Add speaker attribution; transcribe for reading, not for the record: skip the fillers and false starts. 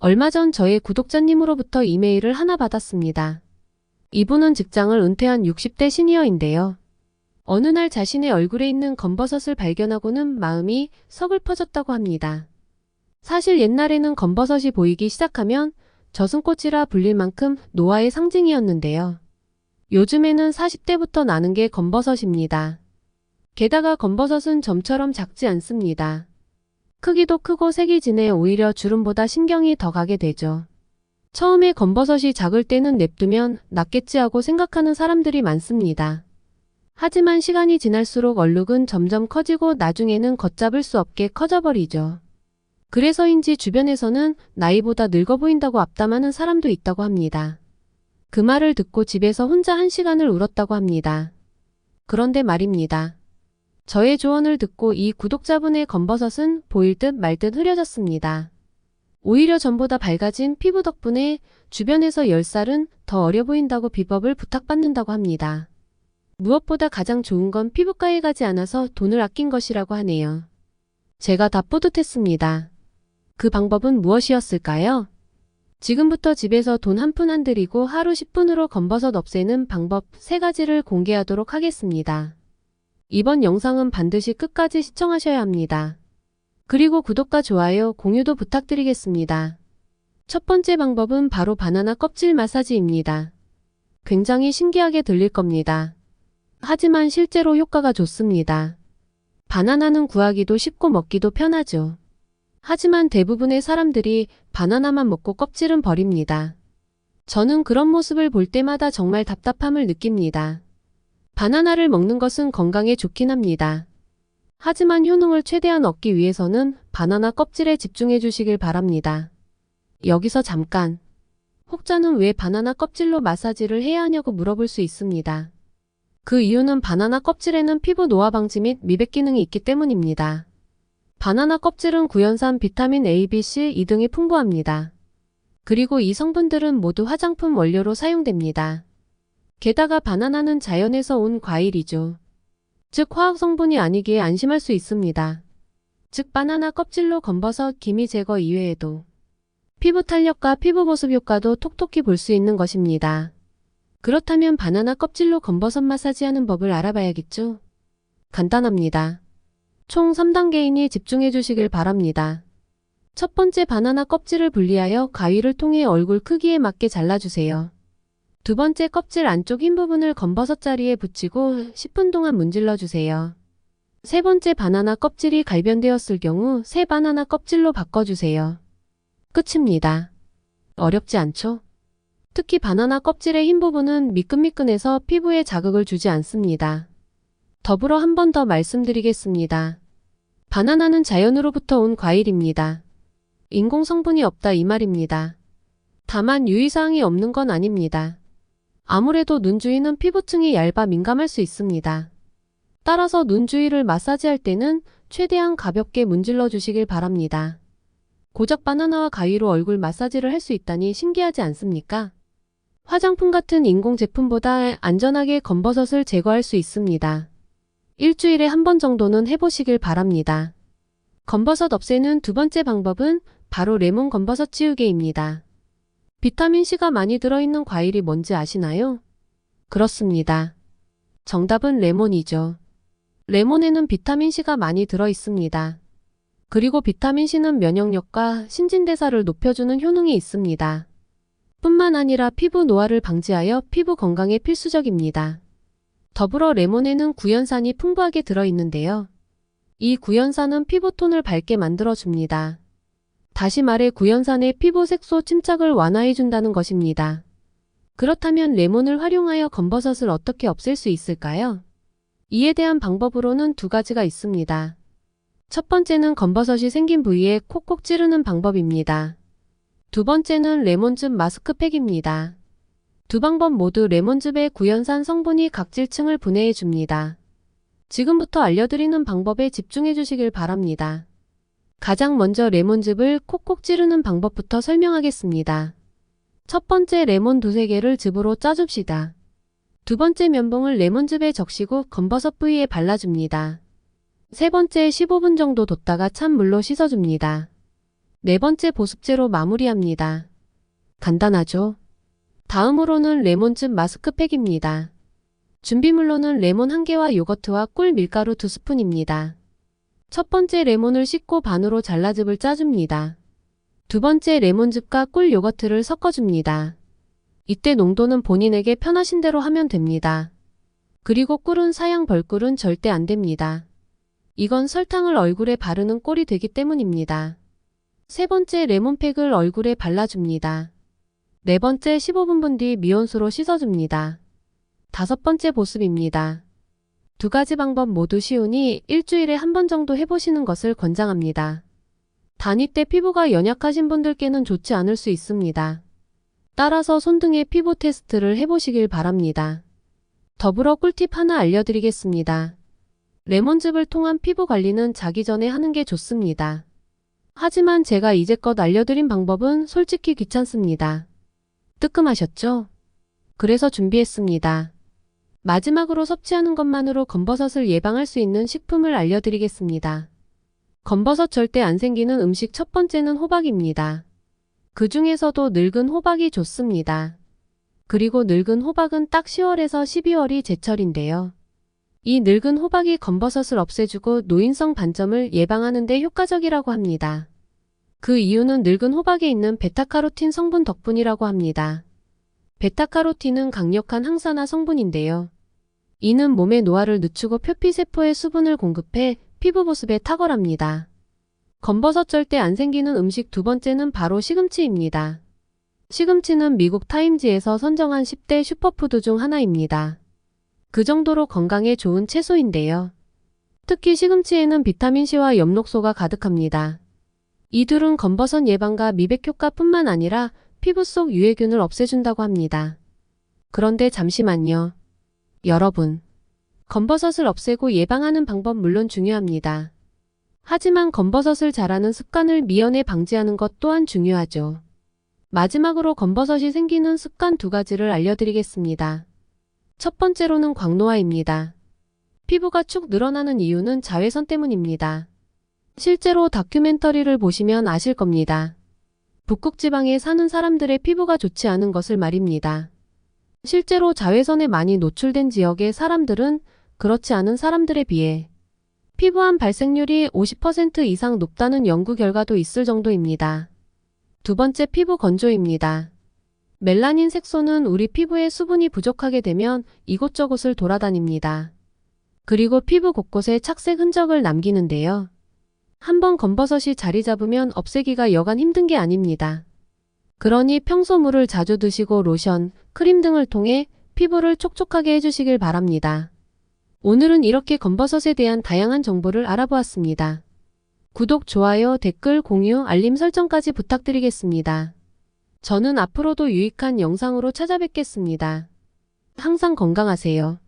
Speaker 1: 얼마 전 저의 구독자님으로부터 이메일을 하나 받았습니다. 이분은 직장을 은퇴한 60대 시니어인데요. 어느 날 자신의 얼굴에 있는 검버섯을 발견하고는 마음이 서글퍼졌다고 합니다. 사실 옛날에는 검버섯이 보이기 시작하면 저승꽃이라 불릴 만큼 노화의 상징이었는데요. 요즘에는 40대부터 나는 게 검버섯입니다. 게다가 검버섯은 점처럼 작지 않습니다. 크기도 크고 색이 진해 오히려 주름보다 신경이 더 가게 되죠. 처음에 검버섯이 작을 때는 냅두면 낫겠지 하고 생각하는 사람들이 많습니다. 하지만 시간이 지날수록 얼룩은 점점 커지고 나중에는 걷잡을 수 없게 커져버리죠. 그래서인지 주변에서는 나이보다 늙어 보인다고 앞담하는 사람도 있다고 합니다. 그 말을 듣고 집에서 혼자 1시간을 울었다고 합니다. 그런데 말입니다. 저의 조언을 듣고 이 구독자분의 검버섯은 보일 듯 말 듯 흐려졌습니다. 오히려 전보다 밝아진 피부 덕분에 주변에서 10살은 더 어려 보인다고 비법을 부탁받는다고 합니다. 무엇보다 가장 좋은 건 피부과에 가지 않아서 돈을 아낀 것이라고 하네요. 제가 다 뿌듯했습니다. 그 방법은 무엇이었을까요? 지금부터 집에서 돈 한 푼 안 들이고 하루 10분으로 검버섯 없애는 방법 3가지를 공개하도록 하겠습니다. 이번 영상은 반드시 끝까지 시청하셔야 합니다. 그리고 구독과 좋아요, 공유도 부탁드리겠습니다. 첫 번째 방법은 바로 바나나 껍질 마사지입니다. 굉장히 신기하게 들릴 겁니다. 하지만 실제로 효과가 좋습니다. 바나나는 구하기도 쉽고 먹기도 편하죠. 하지만 대부분의 사람들이 바나나만 먹고 껍질은 버립니다. 저는 그런 모습을 볼 때마다 정말 답답함을 느낍니다. 바나나를 먹는 것은 건강에 좋긴 합니다. 하지만 효능을 최대한 얻기 위해서는 바나나 껍질에 집중해 주시길 바랍니다. 여기서 잠깐, 혹자는 왜 바나나 껍질로 마사지를 해야 하냐고 물어볼 수 있습니다. 그 이유는 바나나 껍질에는 피부 노화 방지 및 미백 기능이 있기 때문입니다. 바나나 껍질은 구연산, 비타민 A, B, C, E 등이 풍부합니다. 그리고 이 성분들은 모두 화장품 원료로 사용됩니다. 게다가 바나나는 자연에서 온 과일이죠. 즉 화학 성분이 아니기에 안심할 수 있습니다. 즉 바나나 껍질로 검버섯, 기미 제거 이외에도 피부 탄력과 피부 보습 효과도 톡톡히 볼 수 있는 것입니다. 그렇다면 바나나 껍질로 검버섯 마사지하는 법을 알아봐야겠죠? 간단합니다. 총 3단계이니 집중해 주시길 바랍니다. 첫 번째, 바나나 껍질을 분리하여 가위를 통해 얼굴 크기에 맞게 잘라주세요. 두 번째, 껍질 안쪽 흰 부분을 검버섯 자리에 붙이고 10분 동안 문질러 주세요. 세 번째, 바나나 껍질이 갈변되었을 경우 새 바나나 껍질로 바꿔주세요. 끝입니다. 어렵지 않죠? 특히 바나나 껍질의 흰 부분은 미끈미끈해서 피부에 자극을 주지 않습니다. 더불어 한 번 더 말씀드리겠습니다. 바나나는 자연으로부터 온 과일입니다. 인공 성분이 없다 이 말입니다. 다만 유의사항이 없는 건 아닙니다. 아무래도 눈 주위는 피부층이 얇아 민감할 수 있습니다. 따라서 눈 주위를 마사지할 때는 최대한 가볍게 문질러 주시길 바랍니다. 고작 바나나와 가위로 얼굴 마사지를 할 수 있다니 신기하지 않습니까? 화장품 같은 인공 제품보다 안전하게 검버섯을 제거할 수 있습니다. 일주일에 한 번 정도는 해보시길 바랍니다. 검버섯 없애는 두 번째 방법은 바로 레몬 검버섯 치우개입니다. 비타민C가 많이 들어있는 과일이 뭔지 아시나요? 그렇습니다. 정답은 레몬이죠. 레몬에는 비타민C가 많이 들어있습니다. 그리고 비타민C는 면역력과 신진대사를 높여주는 효능이 있습니다. 뿐만 아니라 피부 노화를 방지하여 피부 건강에 필수적입니다. 더불어 레몬에는 구연산이 풍부하게 들어있는데요. 이 구연산은 피부톤을 밝게 만들어줍니다. 다시 말해 구연산의 피부 색소 침착을 완화해준다는 것입니다. 그렇다면 레몬을 활용하여 검버섯을 어떻게 없앨 수 있을까요? 이에 대한 방법으로는 두 가지가 있습니다. 첫 번째는 검버섯이 생긴 부위에 콕콕 찌르는 방법입니다. 두 번째는 레몬즙 마스크팩입니다. 두 방법 모두 레몬즙의 구연산 성분이 각질층을 분해해줍니다. 지금부터 알려드리는 방법에 집중해 주시길 바랍니다. 가장 먼저 레몬즙을 콕콕 찌르는 방법부터 설명하겠습니다. 첫 번째, 레몬 2-3개를 즙으로 짜줍시다. 두 번째, 면봉을 레몬즙에 적시고 검버섯 부위에 발라줍니다. 세 번째, 15분 정도 뒀다가 찬물로 씻어줍니다. 네 번째 보습제로 마무리합니다. 간단하죠? 다음으로는 레몬즙 마스크팩입니다. 준비물로는 레몬 1개와 요거트와 꿀 밀가루 2스푼입니다. 첫 번째 레몬을 씻고 반으로 잘라 즙을 짜줍니다. 두 번째 레몬즙과 꿀 요거트를 섞어줍니다. 이때 농도는 본인에게 편하신 대로 하면 됩니다. 그리고 꿀은 사양 벌꿀은 절대 안 됩니다. 이건 설탕을 얼굴에 바르는 꼴이 되기 때문입니다. 세 번째 레몬팩을 얼굴에 발라줍니다. 네 번째 15분 뒤 미온수로 씻어줍니다. 다섯 번째 보습입니다. 두 가지 방법 모두 쉬우니 일주일에 한 번 정도 해보시는 것을 권장합니다. 단위 때 피부가 연약하신 분들께는 좋지 않을 수 있습니다. 따라서 손등의 피부 테스트를 해보시길 바랍니다. 더불어 꿀팁 하나 알려드리겠습니다. 레몬즙을 통한 피부 관리는 자기 전에 하는 게 좋습니다. 하지만 제가 이제껏 알려드린 방법은 솔직히 귀찮습니다. 뜨끔하셨죠? 그래서 준비했습니다. 마지막으로 섭취하는 것만으로 검버섯을 예방할 수 있는 식품을 알려드리겠습니다. 검버섯 절대 안 생기는 음식 첫 번째는 호박입니다. 그 중에서도 늙은 호박이 좋습니다. 그리고 늙은 호박은 딱 10월에서 12월이 제철인데요. 이 늙은 호박이 검버섯을 없애주고 노인성 반점을 예방하는 데 효과적이라고 합니다. 그 이유는 늙은 호박에 있는 베타카로틴 성분 덕분이라고 합니다. 베타카로틴은 강력한 항산화 성분인데요. 이는 몸의 노화를 늦추고 표피세포에 수분을 공급해 피부 보습에 탁월합니다. 검버섯 절대 안 생기는 음식 두 번째는 바로 시금치입니다. 시금치는 미국 타임지에서 선정한 10대 슈퍼푸드 중 하나입니다. 그 정도로 건강에 좋은 채소인데요. 특히 시금치에는 비타민C와 엽록소가 가득합니다. 이 둘은 검버섯 예방과 미백 효과뿐만 아니라 피부 속 유해균을 없애준다고 합니다. 그런데 잠시만요. 여러분, 검버섯을 없애고 예방하는 방법 물론 중요합니다. 하지만 검버섯을 자라는 습관을 미연에 방지하는 것 또한 중요하죠. 마지막으로 검버섯이 생기는 습관 두 가지를 알려드리겠습니다. 첫 번째로는 광노화입니다. 피부가 축 늘어나는 이유는 자외선 때문입니다. 실제로 다큐멘터리를 보시면 아실 겁니다. 북극 지방에 사는 사람들의 피부가 좋지 않은 것을 말입니다. 실제로 자외선에 많이 노출된 지역의 사람들은 그렇지 않은 사람들에 비해 피부암 발생률이 50% 이상 높다는 연구 결과도 있을 정도입니다. 두 번째 피부 건조입니다. 멜라닌 색소는 우리 피부에 수분이 부족하게 되면 이곳저곳을 돌아다닙니다. 그리고 피부 곳곳에 착색 흔적을 남기는데요. 한번 검버섯이 자리 잡으면 없애기가 여간 힘든 게 아닙니다. 그러니 평소 물을 자주 드시고 로션, 크림 등을 통해 피부를 촉촉하게 해주시길 바랍니다. 오늘은 이렇게 검버섯에 대한 다양한 정보를 알아보았습니다. 구독, 좋아요, 댓글, 공유, 알림 설정까지 부탁드리겠습니다. 저는 앞으로도 유익한 영상으로 찾아뵙겠습니다. 항상 건강하세요.